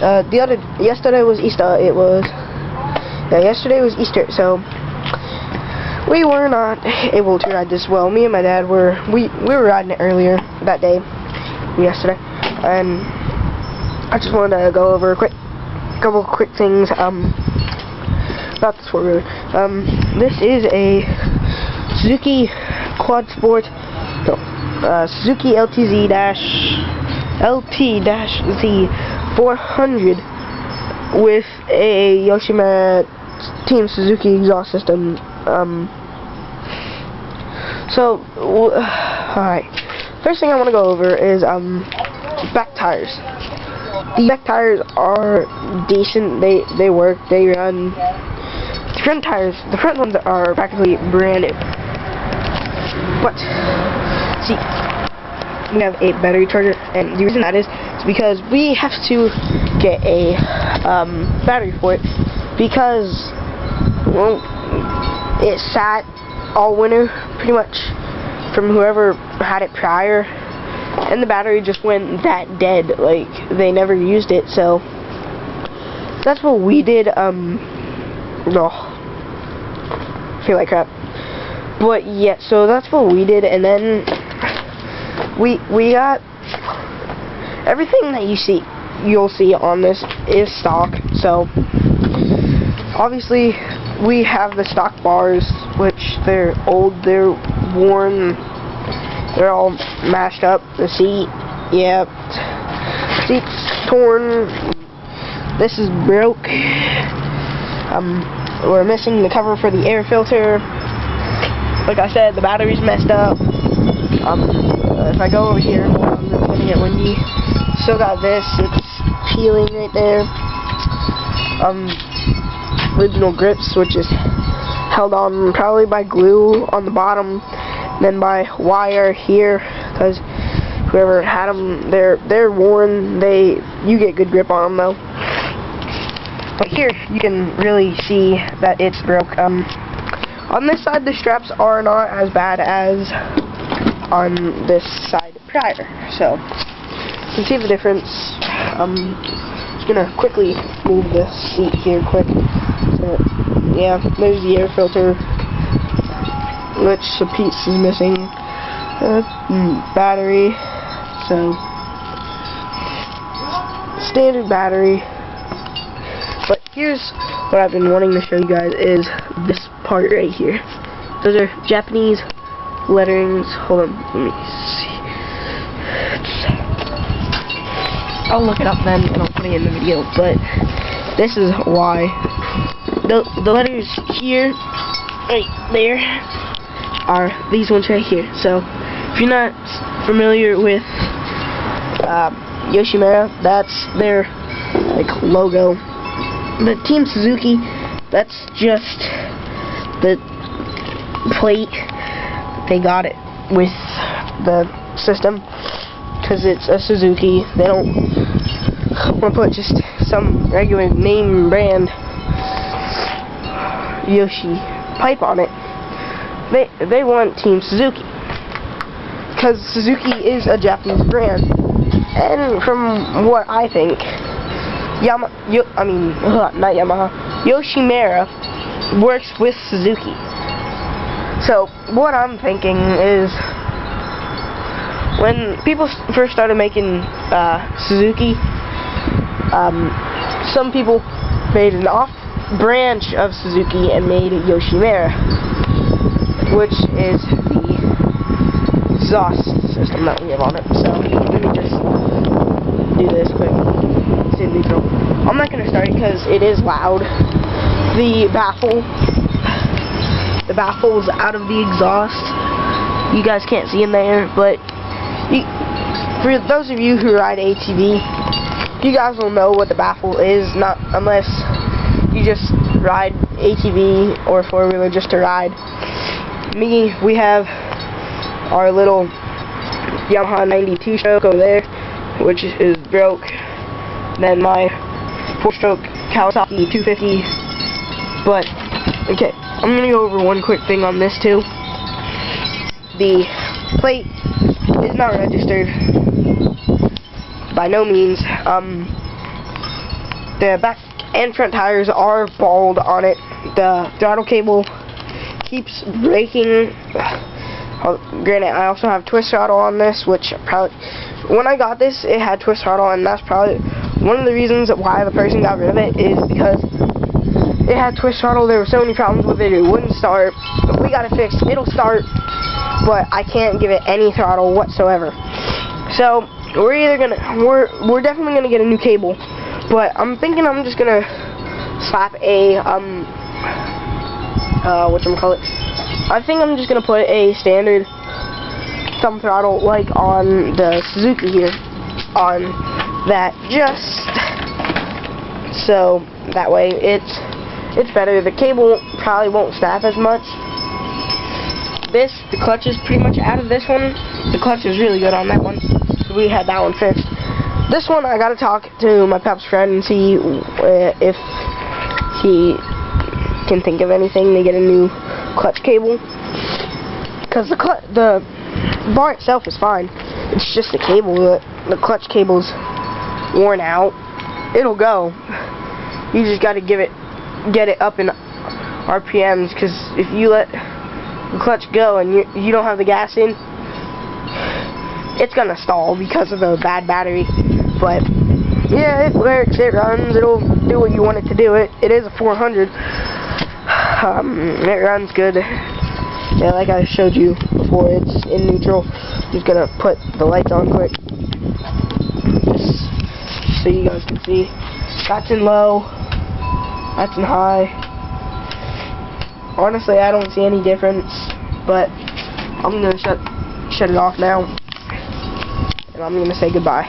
yesterday was Easter. Yesterday was Easter, so we were not able to ride this. Well, me and my dad were riding it earlier that day, yesterday, and I just wanted to go over a couple quick things about the sport really. This is a Suzuki Quad Sport, Suzuki LT-Z 400 with a Yoshimura Team Suzuki exhaust system. Alright. First thing I want to go over is back tires. The back tires are decent. They work. They run. The front tires, the front ones are practically brand new. But see, we have a battery charger, and the reason that is because we have to get a battery for it because, well, it sat all winter pretty much from whoever had it prior, and the battery just went that dead, like they never used it. So that's what we did. I feel like crap, but yeah, so that's what we did, and then we got everything that you'll see on this is stock. So obviously we have the stock bars, which they're old, they're worn, they're all mashed up. The seat, yeah, seat's torn. This is broke. We're missing the cover for the air filter. Like I said, the battery's messed up. If I go over here, it's gonna get windy. Still got this, it's peeling right there. Original grips, which is held on probably by glue on the bottom, then by wire here, because whoever had them, they're worn. You get good grip on them though. But here you can really see that it's broke. On this side, the straps are not as bad as on this side prior, so you can see the difference. I'm just gonna quickly move the seat here quick. So, yeah, there's the air filter, which a piece is missing. Battery, so standard battery. But here's what I've been wanting to show you guys is this part right here. Those are Japanese letterings. Hold on, let me see. I'll look it up then and I'll put it in the video. But this is why the letters here, right there, are these ones right here. So if you're not familiar with Yoshimura, that's their logo. The Team Suzuki, that's just the plate. They got it with the system because it's a Suzuki. They don't want to put just some regular name brand Yoshi pipe on it. They want Team Suzuki because Suzuki is a Japanese brand, and from what I think, Yoshimura works with Suzuki. So what I'm thinking is, when people first started making Suzuki, some people made an off branch of Suzuki and made Yoshimura, which is the exhaust system that we have on it. So let me just do this quick. Neutral. I'm not going to start it because it is loud. The baffle's out of the exhaust. You guys can't see in there, but for those of you who ride ATV, you guys will know what the baffle is, not unless you just ride ATV or four-wheeler just to ride. We have our little Yamaha 92 stroke over there, which is broke. Then my 4-stroke Kawasaki 250. But okay, I'm gonna go over one quick thing on this too. The plate is not registered by no means. the back and front tires are bald on it. The throttle cable keeps breaking. Granted, I also have twist throttle on this, which probably, when I got this, it had twist throttle, and that's probably one of the reasons why the person got rid of it, is because it had twist throttle. There were so many problems with it. It wouldn't start. We got it fixed. It'll start, but I can't give it any throttle whatsoever. So we're definitely gonna get a new cable, but I'm thinking I'm just gonna slap a whatchamacallit. I think I'm just gonna put a standard thumb throttle like on the Suzuki here, on that, just so that way it's better. The cable probably won't snap as much. The clutch is pretty much out of this one. The clutch is really good on that one. We had that one fixed. This one, I gotta talk to my Peps friend and see if he can think of anything to get a new clutch cable. Because the bar itself is fine. It's just the cable. The clutch cable's worn out. It'll go. You just gotta get it up in RPMs, because if you let the clutch go and you don't have the gas in, it's gonna stall because of the bad battery. But yeah, it works, it runs, it'll do what you want it to do. It is a 400. It runs good. Yeah, like I showed you before, it's in neutral. I'm just gonna put the lights on quick, just so you guys can see. That's in low, that's in high. Honestly, I don't see any difference, but I'm gonna shut it off now, and I'm gonna say goodbye.